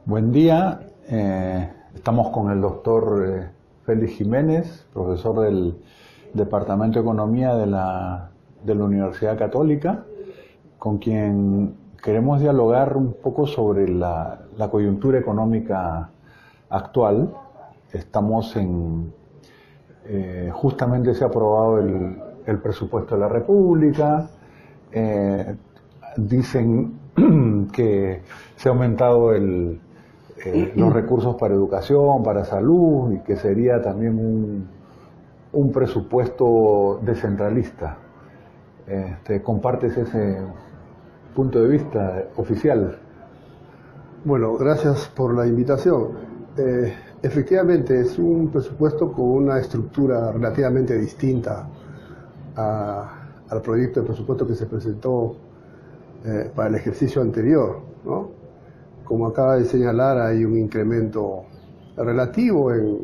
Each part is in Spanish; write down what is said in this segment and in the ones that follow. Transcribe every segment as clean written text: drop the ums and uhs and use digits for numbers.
Buen día, estamos con el doctor Félix Jiménez, profesor del Departamento de Economía de la Universidad Católica, con quien queremos dialogar un poco sobre la coyuntura económica actual. Estamos justamente se ha aprobado el presupuesto de la República, dicen que se ha aumentado los recursos para educación, para salud, y que sería también un presupuesto descentralista. ¿Compartes ese punto de vista oficial? Bueno, gracias por la invitación. Efectivamente, es un presupuesto con una estructura relativamente distinta al proyecto de presupuesto que se presentó para el ejercicio anterior, ¿no? Como acaba de señalar, hay un incremento relativo en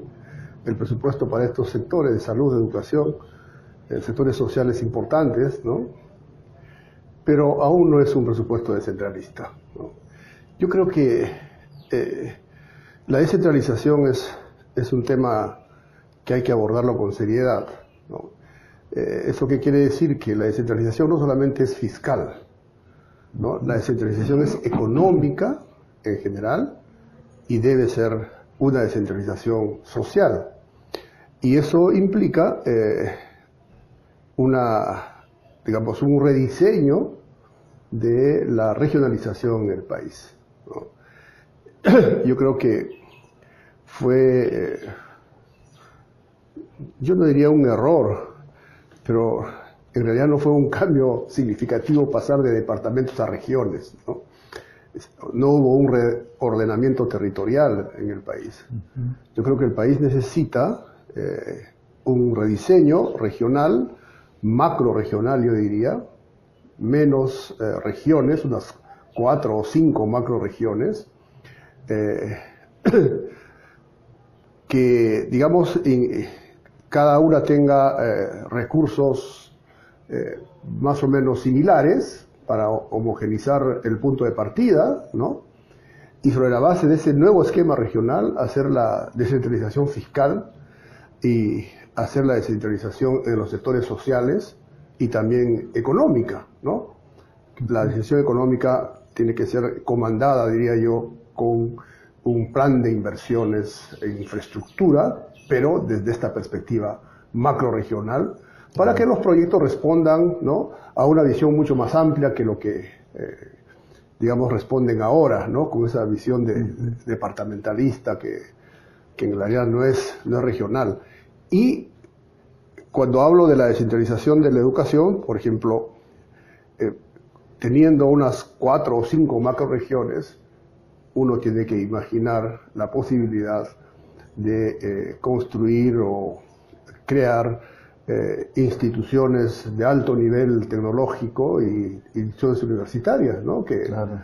el presupuesto para estos sectores de salud, de educación, sectores sociales importantes, ¿no? Pero aún no es un presupuesto descentralista, ¿no? Yo creo que la descentralización es un tema que hay que abordarlo con seriedad, ¿no? ¿Eso qué quiere decir? Que la descentralización no solamente es fiscal, ¿no? La descentralización es económica en general y debe ser una descentralización social. Y eso implica un rediseño de la regionalización en el país, ¿no? Yo creo que fue, yo no diría un error, pero en realidad no fue un cambio significativo pasar de departamentos a regiones, ¿no? No hubo un reordenamiento territorial en el país. Yo creo que el país necesita un rediseño regional, macro-regional yo diría, menos regiones, unas 4 o 5 macro-regiones, que, digamos, cada una tenga recursos más o menos similares para homogenizar el punto de partida, ¿no? Y sobre la base de ese nuevo esquema regional hacer la descentralización fiscal y hacer la descentralización en los sectores sociales y también económica, ¿no? La decisión económica tiene que ser comandada, diría yo, con un plan de inversiones en infraestructura, pero desde esta perspectiva macro-regional, para que los proyectos respondan, ¿no?, a una visión mucho más amplia que lo que, digamos, responden ahora, ¿no?, con esa visión departamentalista que en realidad no es regional. Y cuando hablo de la descentralización de la educación, por ejemplo, teniendo unas 4 o 5 macroregiones, uno tiene que imaginar la posibilidad de construir o crear instituciones de alto nivel tecnológico y instituciones universitarias, ¿no? Que, claro.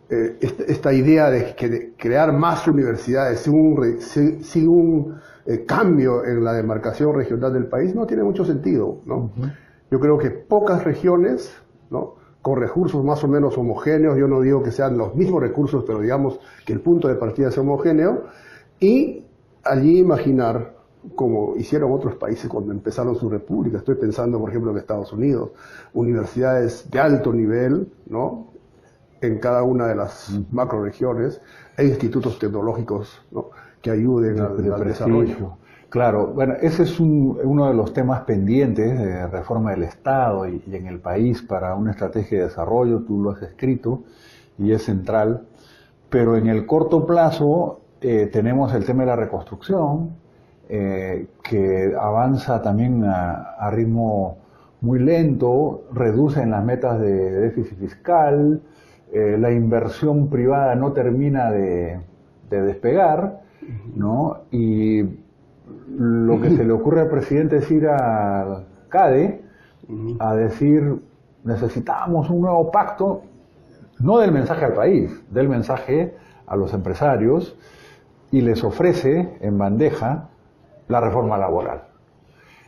Esta idea de crear más universidades sin un cambio en la demarcación regional del país no tiene mucho sentido, ¿no? Yo creo que pocas regiones, ¿no?, con recursos más o menos homogéneos, yo no digo que sean los mismos recursos, pero digamos que el punto de partida sea homogéneo, y allí imaginar, como hicieron otros países cuando empezaron su república, estoy pensando por ejemplo en Estados Unidos, universidades de alto nivel, ¿no?, en cada una de las macroregiones, e institutos tecnológicos, ¿no?, que ayuden al desarrollo. Claro, bueno, ese es uno de los temas pendientes de reforma del Estado y en el país para una estrategia de desarrollo, tú lo has escrito y es central, pero en el corto plazo tenemos el tema de la reconstrucción, que avanza también a ritmo muy lento, reduce en las metas de déficit fiscal, la inversión privada no termina de despegar, ¿no? Y lo que se le ocurre al presidente es ir al CADE a decir necesitamos un nuevo pacto, no del mensaje al país, del mensaje a los empresarios, y les ofrece en bandeja la reforma laboral.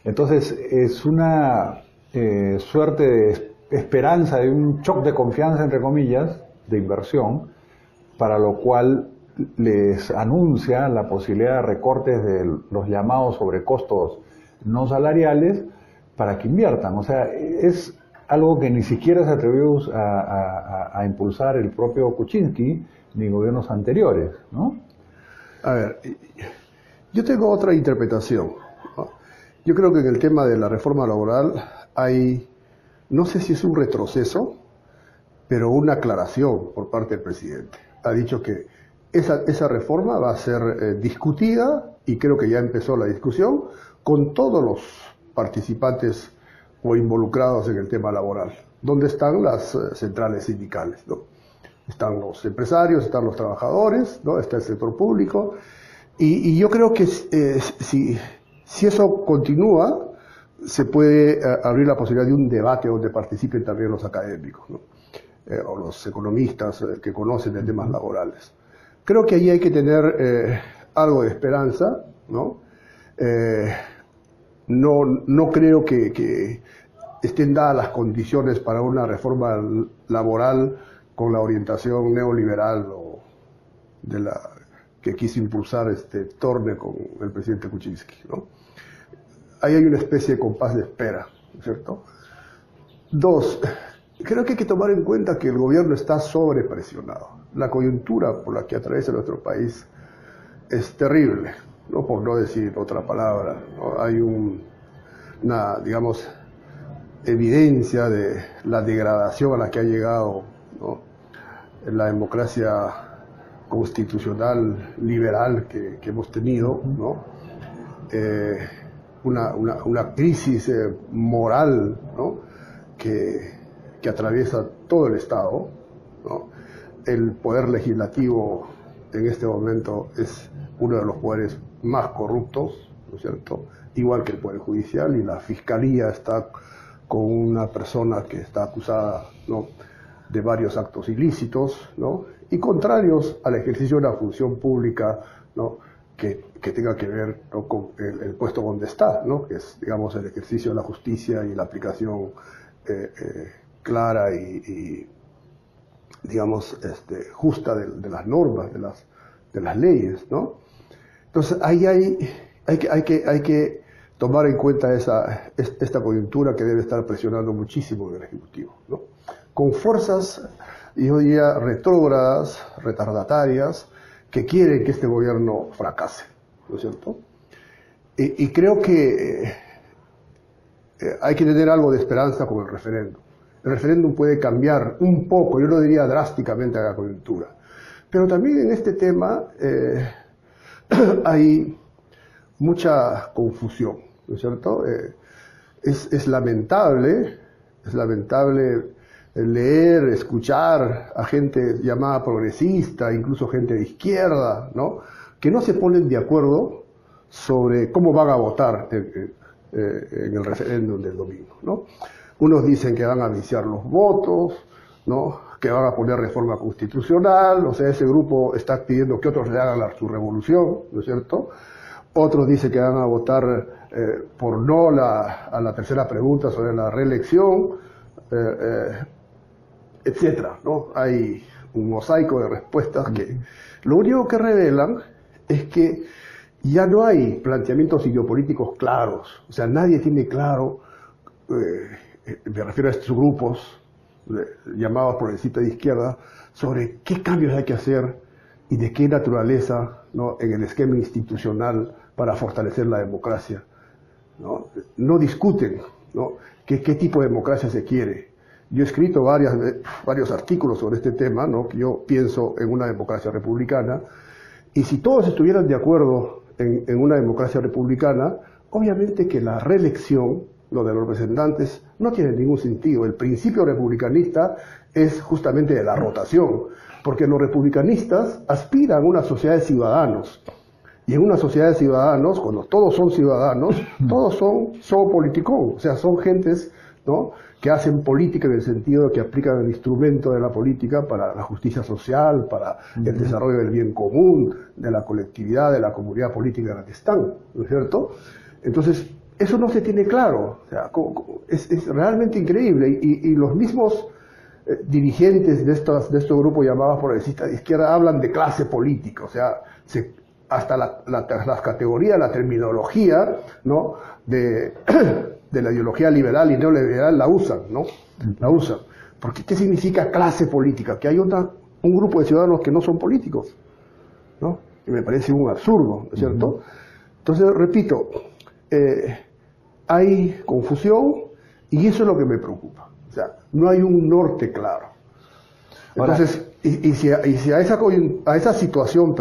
Entonces es una suerte de esperanza de un shock de confianza, entre comillas, de inversión, para lo cual les anuncia la posibilidad de recortes de los llamados sobrecostos no salariales para que inviertan. O sea, es algo que ni siquiera se atrevió a impulsar el propio Kuczynski ni gobiernos anteriores, ¿no? A ver, yo tengo otra interpretación, ¿no? Yo creo que en el tema de la reforma laboral hay, no sé si es un retroceso, pero una aclaración por parte del presidente. Ha dicho que esa reforma va a ser discutida, y creo que ya empezó la discusión, con todos los participantes o involucrados en el tema laboral. ¿Dónde están las centrales sindicales, ¿no? Están los empresarios, están los trabajadores, ¿no? Está el sector público. Y yo creo que si eso continúa, se puede abrir la posibilidad de un debate donde participen también los académicos, ¿no? O los economistas que conocen de temas laborales. Creo que ahí hay que tener algo de esperanza, ¿no? No creo que estén dadas las condiciones para una reforma laboral con la orientación neoliberal o de la que quiso impulsar Torne con el presidente Kuczynski, ¿no? Ahí hay una especie de compás de espera, ¿no es cierto? Dos, creo que hay que tomar en cuenta que el gobierno está sobrepresionado. La coyuntura por la que atraviesa nuestro país es terrible, ¿no? Por no decir otra palabra, ¿no? Hay una, digamos, evidencia de la degradación a la que ha llegado, ¿no? La democracia constitucional liberal que hemos tenido, ¿no? Una crisis moral, ¿no? que atraviesa todo el Estado, ¿no? El poder legislativo en este momento es uno de los poderes más corruptos, ¿no es cierto? Igual que el poder judicial, y la fiscalía está con una persona que está acusada, ¿no?, de varios actos ilícitos, ¿no?, y contrarios al ejercicio de una función pública, ¿no?, que tenga que ver, ¿no?, con el puesto donde está, ¿no?, que es, digamos, el ejercicio de la justicia y la aplicación clara y digamos, justa de las normas, de las leyes, ¿no? Entonces, ahí hay que tomar en cuenta esta coyuntura que debe estar presionando muchísimo en el Ejecutivo, ¿no? Con fuerzas, yo diría, retrógradas, retardatarias, que quieren que este gobierno fracase, ¿no es cierto? Y creo que hay que tener algo de esperanza con el referéndum. El referéndum puede cambiar un poco, yo no diría drásticamente, la coyuntura. Pero también en este tema hay mucha confusión, ¿no es cierto? Es lamentable leer, escuchar a gente llamada progresista, incluso gente de izquierda, ¿no?, que no se ponen de acuerdo sobre cómo van a votar en el referéndum del domingo, ¿no? Unos dicen que van a viciar los votos, ¿no?, que van a poner reforma constitucional, o sea, ese grupo está pidiendo que otros le hagan su revolución, ¿no es cierto? Otros dicen que van a votar por no a la tercera pregunta sobre la reelección, etcétera, ¿no? Hay un mosaico de respuestas que lo único que revelan es que ya no hay planteamientos ideopolíticos claros. O sea, nadie tiene claro, me refiero a estos grupos llamados progresistas de izquierda, sobre qué cambios hay que hacer y de qué naturaleza, ¿no?, en el esquema institucional para fortalecer la democracia, ¿no? No discuten, ¿no?, qué tipo de democracia se quiere. Yo he escrito varios artículos sobre este tema, ¿no?, que yo pienso en una democracia republicana, y si todos estuvieran de acuerdo en una democracia republicana, obviamente que la reelección, lo de los representantes, no tiene ningún sentido. El principio republicanista es justamente de la rotación, porque los republicanistas aspiran a una sociedad de ciudadanos, y en una sociedad de ciudadanos, cuando todos son ciudadanos, todos son politicón, o sea, son gentes, ¿no?, que hacen política en el sentido de que aplican el instrumento de la política para la justicia social, para el desarrollo del bien común, de la colectividad, de la comunidad política en la que están, ¿no es cierto? Entonces, eso no se tiene claro, o sea, es realmente increíble, y los mismos dirigentes de estos grupos llamados progresistas de izquierda hablan de clase política, o sea, hasta las categorías, la terminología, ¿no?, de la ideología liberal y neoliberal la usan, ¿no? La usan. Porque ¿qué significa clase política? Que hay un grupo de ciudadanos que no son políticos, ¿no? Y me parece un absurdo, ¿no es cierto? Entonces, repito, hay confusión y eso es lo que me preocupa. O sea, no hay un norte claro. Entonces, si a esa situación,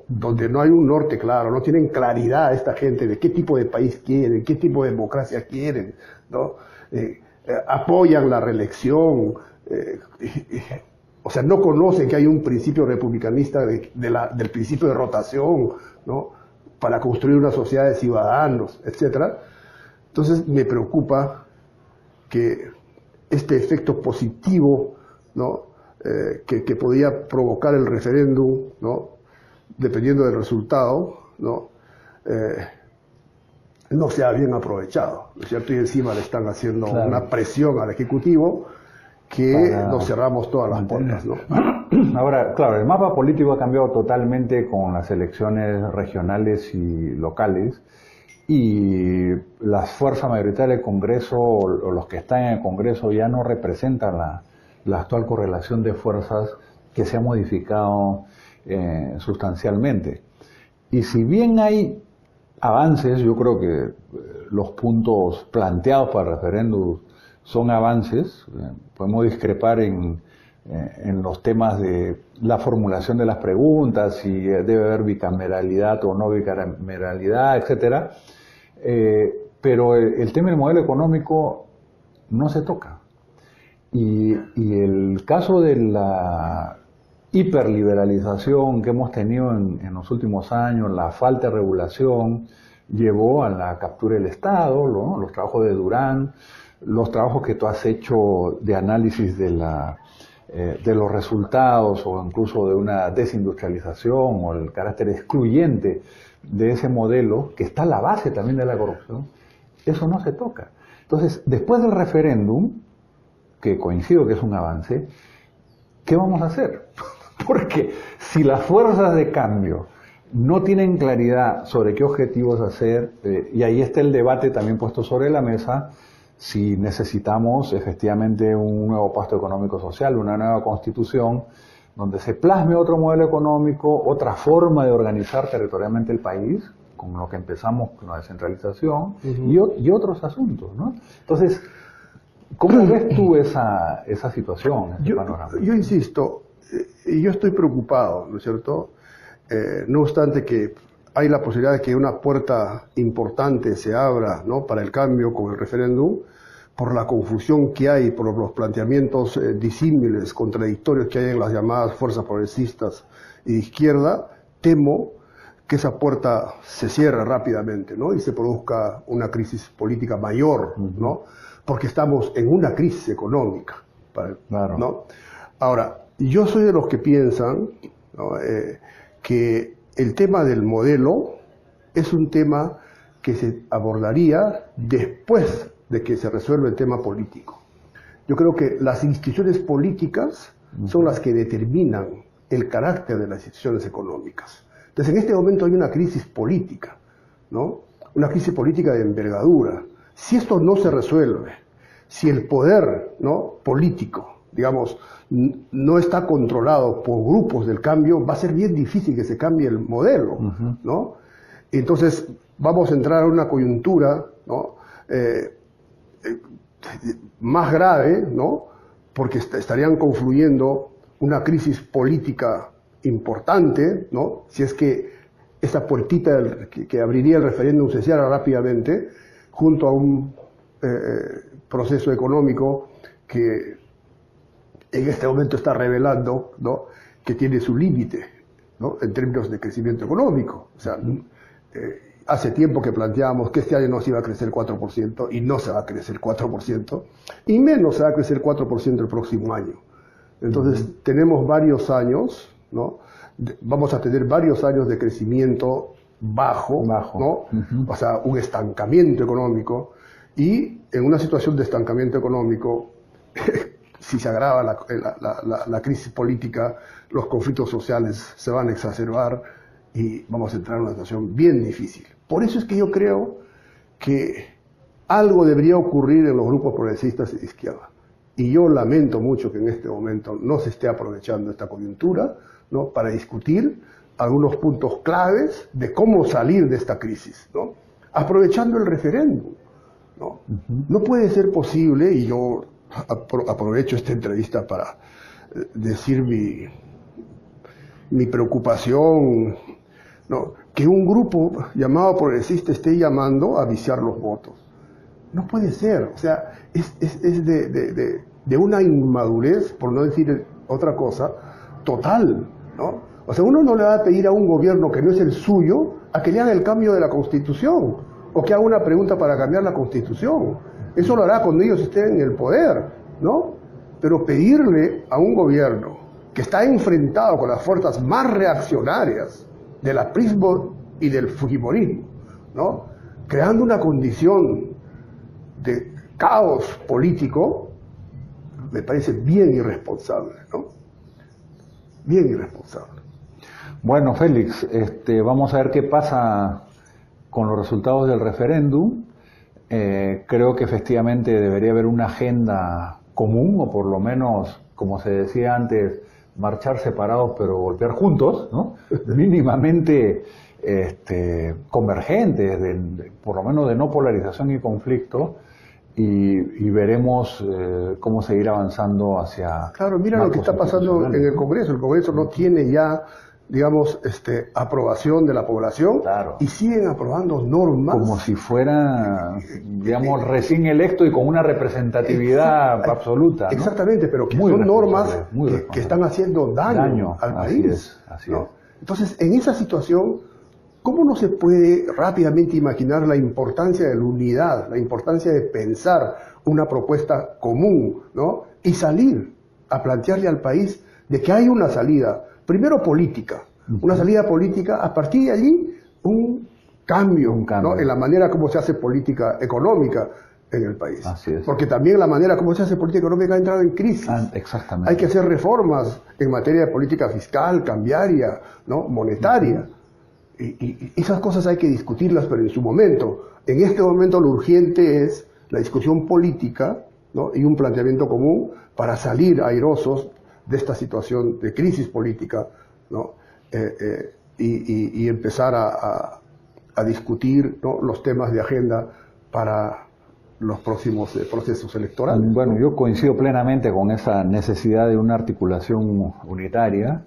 donde no hay un norte claro, no tienen claridad esta gente de qué tipo de país quieren, qué tipo de democracia quieren, ¿no? Apoyan la reelección, o sea, no conocen que hay un principio republicanista del principio de rotación, ¿no?, para construir una sociedad de ciudadanos, etcétera. Entonces me preocupa que este efecto positivo, ¿no?, que podía provocar el referéndum, ¿no?, dependiendo del resultado, ¿no?, no sea bien aprovechado, ¿no es cierto? Y encima le están haciendo una presión al Ejecutivo que nos cerramos todas las puertas, ¿no? Ahora, claro, el mapa político ha cambiado totalmente con las elecciones regionales y locales, y las fuerzas mayoritarias del Congreso, o los que están en el Congreso, ya no representan la actual correlación de fuerzas que se ha modificado sustancialmente. Y si bien hay avances, yo creo que los puntos planteados para el referéndum son avances. Podemos discrepar en los temas de la formulación de las preguntas, si debe haber bicameralidad o no bicameralidad, etcétera. Pero el tema del modelo económico no se toca. Y el caso de la hiperliberalización que hemos tenido en los últimos años, la falta de regulación, llevó a la captura del Estado, ¿no?, los trabajos de Durán, los trabajos que tú has hecho de análisis de los resultados, o incluso de una desindustrialización, o el carácter excluyente de ese modelo, que está a la base también de la corrupción, eso no se toca. Entonces, después del referéndum, que coincido que es un avance, ¿qué vamos a hacer? Porque si las fuerzas de cambio no tienen claridad sobre qué objetivos hacer, y ahí está el debate también puesto sobre la mesa, si necesitamos efectivamente un nuevo pacto económico-social, una nueva constitución, donde se plasme otro modelo económico, otra forma de organizar territorialmente el país, con lo que empezamos con la descentralización, y otros asuntos, ¿no? Entonces, ¿cómo ves tú esa situación, ese panorama? Yo insisto, y yo estoy preocupado, ¿no es cierto? No obstante que hay la posibilidad de que una puerta importante se abra, ¿no?, para el cambio con el referéndum, por la confusión que hay, por los planteamientos disímiles, contradictorios que hay en las llamadas fuerzas progresistas y de izquierda, temo que esa puerta se cierre rápidamente, ¿no?, y se produzca una crisis política mayor, ¿no?, porque estamos en una crisis económica, Claro. ¿no? Ahora, yo soy de los que piensan, ¿no?, que el tema del modelo es un tema que se abordaría después de que se resuelva el tema político. Yo creo que las instituciones políticas son las que determinan el carácter de las instituciones económicas. Entonces, en este momento hay una crisis política, ¿no?, una crisis política de envergadura. Si esto no se resuelve, si el poder, ¿no?, político, digamos, no está controlado por grupos del cambio, va a ser bien difícil que se cambie el modelo, ¿no? Entonces vamos a entrar a una coyuntura, ¿no?, más grave, ¿no?, porque estarían confluyendo una crisis política importante, ¿no?, si es que esa puertita que abriría el referéndum se cierra rápidamente, junto a un proceso económico que en este momento está revelando, ¿no?, que tiene su límite, ¿no?, en términos de crecimiento económico. O sea, hace tiempo que planteábamos que este año no se iba a crecer 4%, y no se va a crecer 4%, y menos se va a crecer 4% el próximo año. Entonces, tenemos varios años, ¿no?, vamos a tener varios años de crecimiento bajo. ¿No? O sea, un estancamiento económico, y en una situación de estancamiento económico, si se agrava la crisis política, los conflictos sociales se van a exacerbar y vamos a entrar en una situación bien difícil. Por eso es que yo creo que algo debería ocurrir en los grupos progresistas y de izquierda. Y yo lamento mucho que en este momento no se esté aprovechando esta coyuntura, ¿no?, para discutir algunos puntos claves de cómo salir de esta crisis, ¿no?, aprovechando el referéndum, ¿no? No puede ser posible, y yo aprovecho esta entrevista para decir mi preocupación, ¿no?, que un grupo llamado progresista esté llamando a viciar los votos. No puede ser, o sea, es de una inmadurez, por no decir otra cosa, total, ¿no? O sea, uno no le va a pedir a un gobierno que no es el suyo a que le haga el cambio de la Constitución o que haga una pregunta para cambiar la Constitución. Eso lo hará cuando ellos estén en el poder, ¿no? Pero pedirle a un gobierno que está enfrentado con las fuerzas más reaccionarias del aprismo y del fujimorismo, ¿no?, creando una condición de caos político, me parece bien irresponsable, ¿no? Bien irresponsable. Bueno, Félix, vamos a ver qué pasa con los resultados del referéndum. Creo que efectivamente debería haber una agenda común, o por lo menos, como se decía antes, marchar separados pero golpear juntos, ¿no? Mínimamente convergentes, por lo menos de no polarización y conflicto, y veremos cómo seguir avanzando hacia... Claro, mira lo que está pasando en el Congreso. El Congreso no tiene ya, digamos, aprobación de la población, claro, y siguen aprobando normas. Como si fuera, digamos, recién electo y con una representatividad absoluta, ¿no? Exactamente, pero que son normas que están haciendo daño al país. Así ¿no? es. Entonces, en esa situación, ¿cómo no se puede rápidamente imaginar la importancia de la unidad, la importancia de pensar una propuesta común, ¿no?, y salir a plantearle al país de que hay una salida, primero política, una salida política, a partir de allí un cambio. ¿No?, en la manera como se hace política económica en el país? Así es. Porque también la manera como se hace política económica ha entrado en crisis. Exactamente. Hay que hacer reformas en materia de política fiscal, cambiaria, ¿no?, monetaria. Y esas cosas hay que discutirlas, pero en su momento. En este momento lo urgente es la discusión política, ¿no?, y un planteamiento común para salir airosos de esta situación de crisis política, ¿no?, y empezar a discutir, ¿no?, los temas de agenda para los próximos procesos electorales. Bueno, yo coincido plenamente con esa necesidad de una articulación unitaria,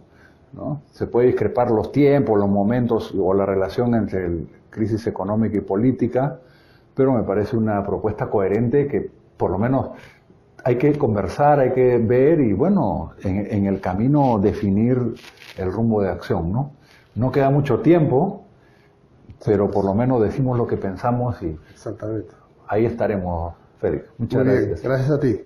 ¿no? Se puede discrepar los tiempos, los momentos o la relación entre crisis económica y política, pero me parece una propuesta coherente que por lo menos hay que conversar, hay que ver y bueno, en el camino definir el rumbo de acción, ¿no? No queda mucho tiempo, pero por lo menos decimos lo que pensamos y exactamente. Ahí estaremos, Félix. Muchas Muy bien, gracias. gracias a ti.